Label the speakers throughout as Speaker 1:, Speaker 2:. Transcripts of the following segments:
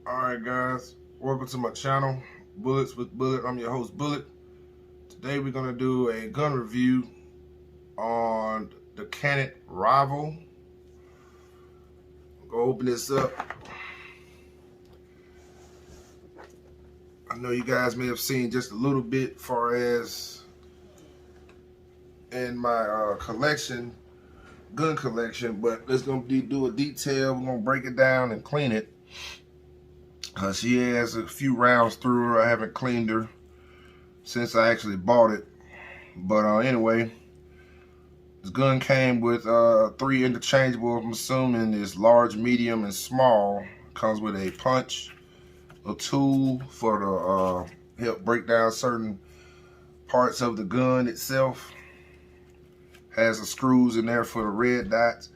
Speaker 1: Alright guys, welcome to my channel, Bullets with Bullet. I'm your host, Bullet. Today we're going to do a gun review on the Canik Rival. I'll go open this up. I know you guys may have seen just a little bit as far as in my collection, gun collection, but let's going to do a detail. We're going to break it down and clean it. She has a few rounds through her. I haven't cleaned her since I actually bought it. But anyway, this gun came with 3 interchangeable. I'm assuming it's large, medium, and small. Comes with a punch, a tool for the help break down certain parts of the gun itself. Has the screws in there for the red dots.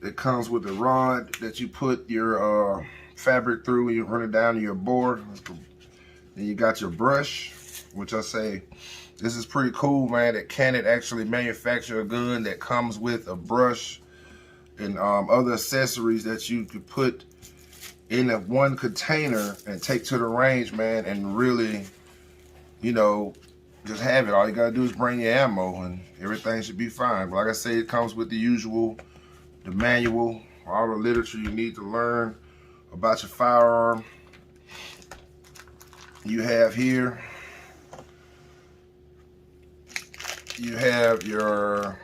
Speaker 1: It comes with a rod that you put your fabric through when you run it down to your bore. Then you got your brush, which I say this is pretty cool, man, that Canik actually manufacture a gun that comes with a brush and other accessories that you could put in one container and take to the range, man, and really, you know, just have it. All you gotta do is bring your ammo and everything should be fine. But like I say, it comes with the usual, the manual, all the literature you need to learn about your firearm. You have here, you have your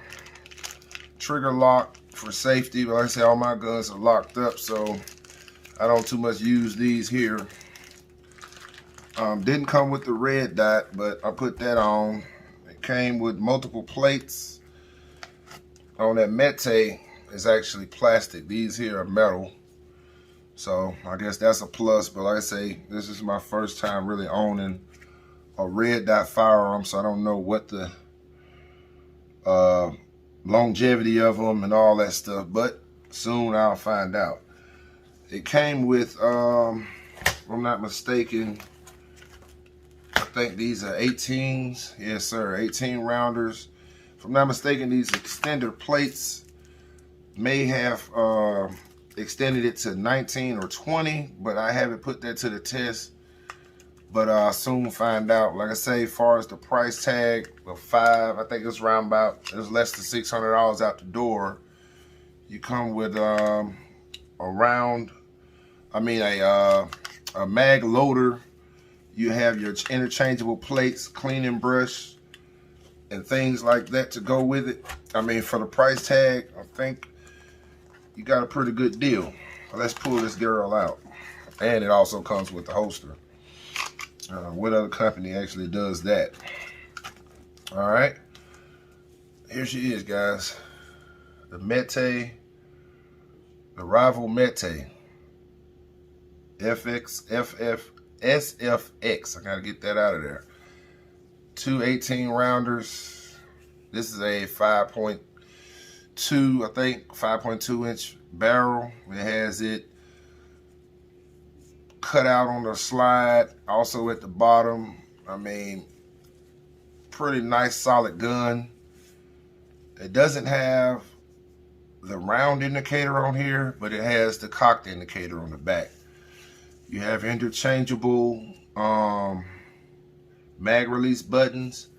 Speaker 1: trigger lock for safety. But like I say, all my guns are locked up, so I don't too much use these here. Didn't come with the red dot, but I put that on. It came with multiple plates. On that mete is actually plastic. These here are metal. So I guess that's a plus, but like I say, this is my first time really owning a red dot firearm, so I don't know what the longevity of them and all that stuff, but soon I'll find out. It came with, if I'm not mistaken, I think these are 18s. Yes, sir, 18 rounders. If I'm not mistaken, these extender plates may have extended it to 19 or 20, but I haven't put that to the test. But I'll soon find out. Like I say, as far as the price tag of 5, I think it's around about, it's less than $600 out the door. You come with a mag loader. You have your interchangeable plates, cleaning brush, and things like that to go with it. I mean, for the price tag, I think you got a pretty good deal. Let's pull this girl out. And it also comes with the holster. What other company actually does that? All right. Here she is, guys. The mete, the Rival mete. SFX. I gotta get that out of there. 2 18 rounders. This is a 5.2, I think, 5.2 inch barrel. It has it cut out on the slide, also at the bottom. I mean, pretty nice solid gun. It doesn't have the round indicator on here, but it has the cocked indicator on the back. You have interchangeable mag release buttons.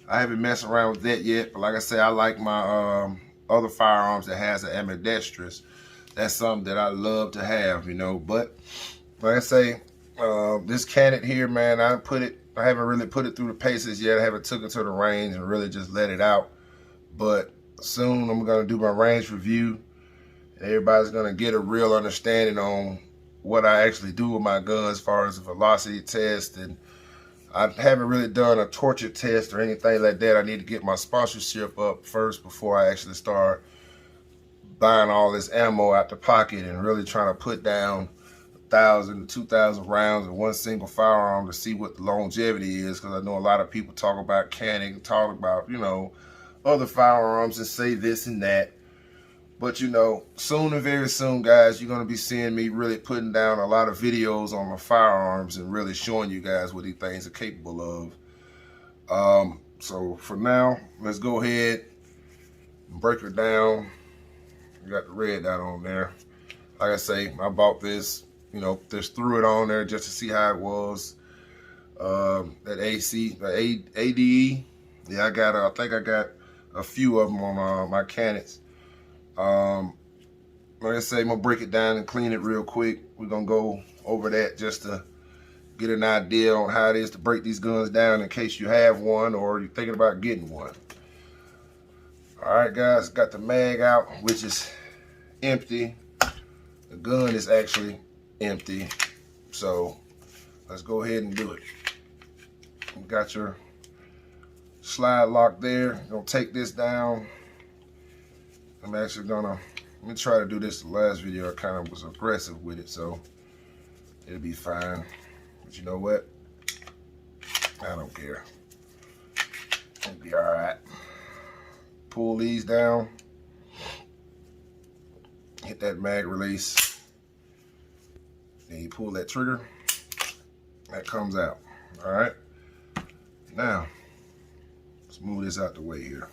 Speaker 1: I haven't messed around with that yet, but like I say, I like my other firearms that has an ambidextrous. That's something that I love to have, you know. But like I say, this Canik here, man, I haven't really put it through the paces yet. I haven't took it to the range and really just let it out. But soon I'm gonna do my range review. Everybody's gonna get a real understanding on what I actually do with my gun as far as the velocity test, and I haven't really done a torture test or anything like that. I need to get my sponsorship up first before I actually start buying all this ammo out the pocket and really trying to put down 1,000 to 2,000 rounds in one single firearm to see what the longevity is. Because I know a lot of people talk about Canik, talk about, you know, other firearms and say this and that. But you know, soon and very soon, guys, you're going to be seeing me really putting down a lot of videos on my firearms and really showing you guys what these things are capable of. So for now, let's go ahead and break her down. We got the red dot on there. Like I say, I bought this, you know, just threw it on there just to see how it was. That ADE, yeah, I think I got a few of them on my Caniks. Like I say, I'm gonna break it down and clean it real quick. We're gonna go over that just to get an idea on how it is to break these guns down in case you have one or you're thinking about getting one. All right, guys, got the mag out, which is empty. The gun is actually empty. So let's go ahead and do it. You got your slide lock there. Gonna take this down. I'm actually gonna, let me try to do this the last video. I kind of was aggressive with it, so it'll be fine. But you know what? I don't care. It'll be all right. Pull these down. Hit that mag release. Then you pull that trigger. That comes out. All right. Now, let's move this out the way here.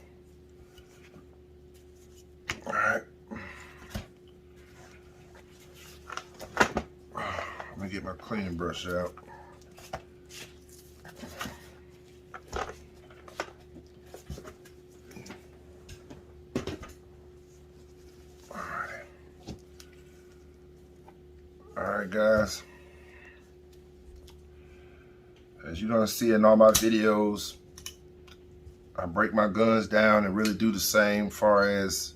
Speaker 1: All right. Let me get my cleaning brush out. All right, guys. As you're gonna see in all my videos, I break my guns down and really do the same far as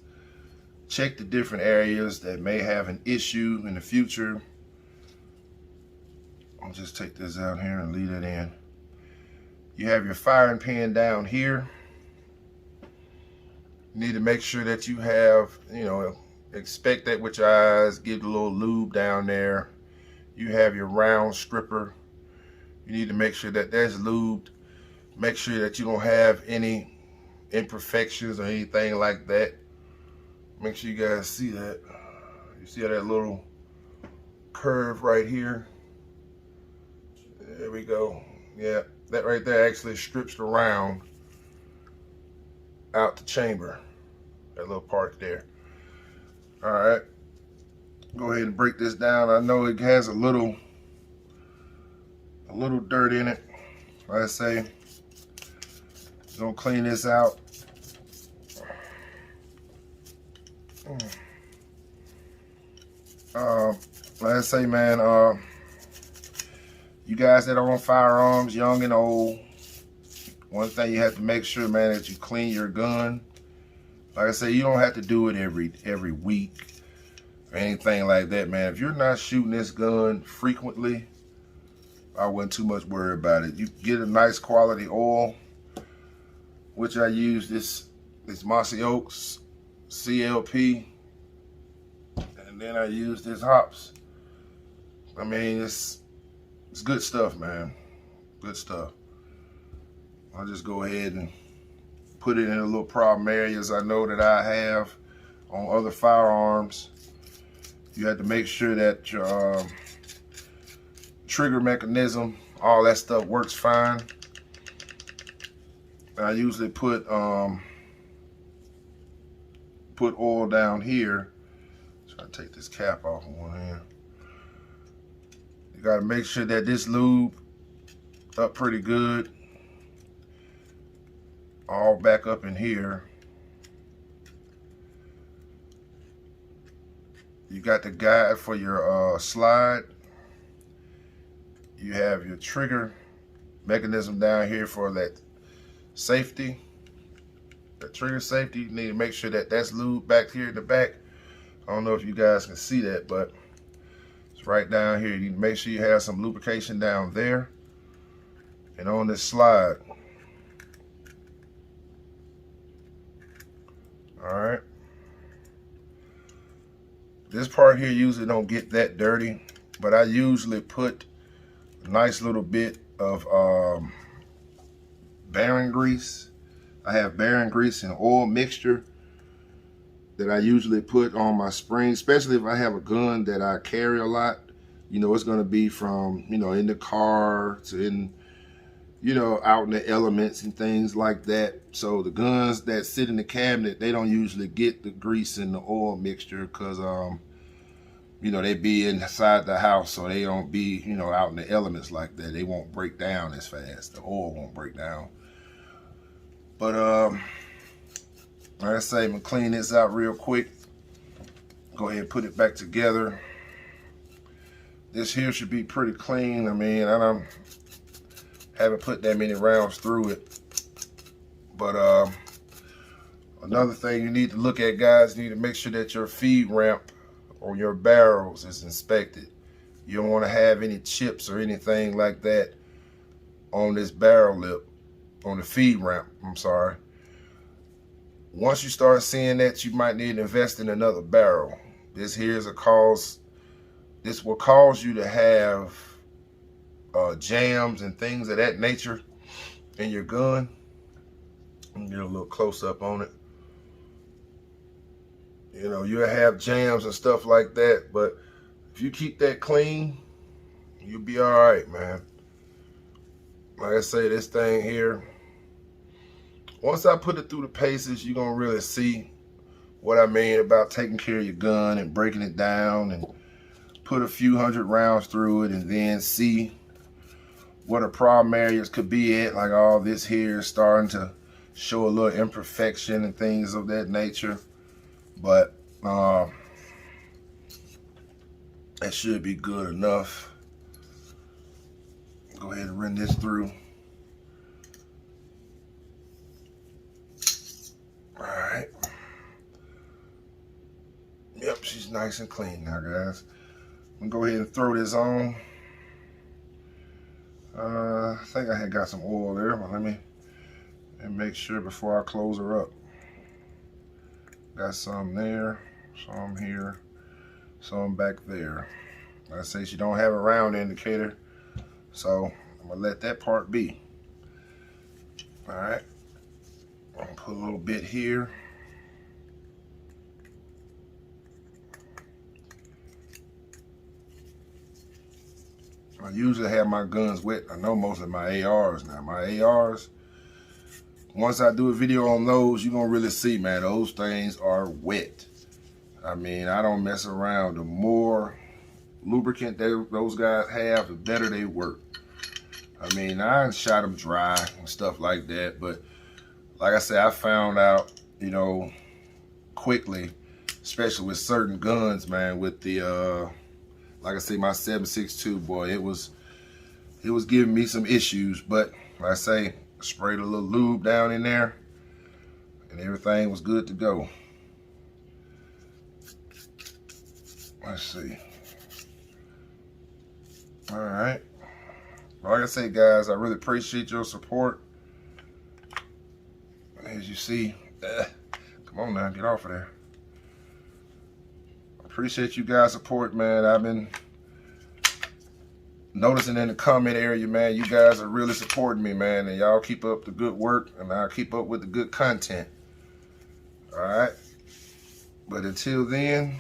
Speaker 1: check the different areas that may have an issue in the future. I'll just take this out here and leave it in. You have your firing pin down here. You need to make sure that you have, you know, inspect that with your eyes, give it a little lube down there. You have your round stripper. You need to make sure that that's lubed. Make sure that you don't have any imperfections or anything like that. Make sure you guys see that. You see that little curve right here? There we go. Yeah, that right there actually strips the round out the chamber. That little part there. All right. Go ahead and break this down. I know it has a little dirt in it. Like I say, gonna clean this out. Like I say, man, you guys that are on firearms, young and old, one thing you have to make sure, man, that you clean your gun. Like I say, you don't have to do it every week or anything like that, man. If you're not shooting this gun frequently, I wouldn't too much worry about it. You get a nice quality oil, which I use this Mossy Oaks CLP, and then I use this hops. I mean, it's good stuff, man. Good stuff. I'll just go ahead and put it in the little problem areas I know that I have on other firearms. You have to make sure that your trigger mechanism, all that stuff works fine. I usually put oil down here. Try to take this cap off in one hand. You got to make sure that this lube up pretty good. All back up in here. You got the guide for your slide. You have your trigger mechanism down here for that safety. The trigger safety, you need to make sure that that's lubed back here in the back. I don't know if you guys can see that, but it's right down here. You need to make sure you have some lubrication down there and on this slide. All right. This part here usually don't get that dirty, but I usually put a nice little bit of bearing grease. I have bearing grease and oil mixture that I usually put on my spring, especially if I have a gun that I carry a lot. You know, it's going to be from, you know, in the car to in, you know, out in the elements and things like that. So the guns that sit in the cabinet, they don't usually get the grease and the oil mixture because you know, they be inside the house, so they don't be, you know, out in the elements like that. They won't break down as fast. The oil won't break down. But like I say, I'm gonna clean this out real quick. Go ahead and put it back together. This here should be pretty clean. I mean, I haven't put that many rounds through it. But another thing you need to look at, guys, you need to make sure that your feed ramp on your barrels is inspected. You don't want to have any chips or anything like that on this barrel lip, on the feed ramp, I'm sorry. Once you start seeing that, you might need to invest in another barrel. This will cause you to have jams and things of that nature in your gun. Let me get a little close up on it. You know, you'll have jams and stuff like that, but if you keep that clean, you'll be all right, man. Like I say, this thing here, once I put it through the paces, you're gonna really see what I mean about taking care of your gun and breaking it down and put a few hundred rounds through it and then see what the problem areas could be at. Like all this here is starting to show a little imperfection and things of that nature. But that should be good enough. Go ahead and run this through. All right. Yep, she's nice and clean now, guys. I'm gonna go ahead and throw this on. I think I had got some oil there, but let me make sure before I close her up. Got some there, some here, some back there. Like I say, she don't have a round indicator, so I'm gonna let that part be. All right, I'm gonna put a little bit here. I usually have my guns wet. I know most of my ARs now. My ARs, once I do a video on those, you're gonna really see, man, those things are wet. I mean, I don't mess around. The more lubricant those guys have, the better they work. I mean, I shot them dry and stuff like that, but like I said, I found out, you know, quickly, especially with certain guns, man, with the like I say, my 7.62, boy, it was giving me some issues, but like I say, sprayed a little lube down in there and everything was good to go. Let's see. All right. Like I say, guys, I really appreciate your support. As you see, come on now, get off of there. Appreciate you guys' support, man. I've been noticing in the comment area, man, you guys are really supporting me, man, and y'all keep up the good work, and I'll keep up with the good content. All right. But until then,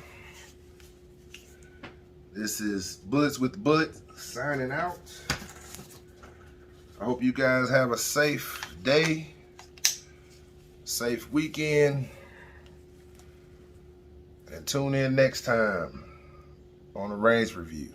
Speaker 1: this is Bullets with the Bullet signing out. I hope you guys have a safe day, safe weekend, and tune in next time on the Range Review.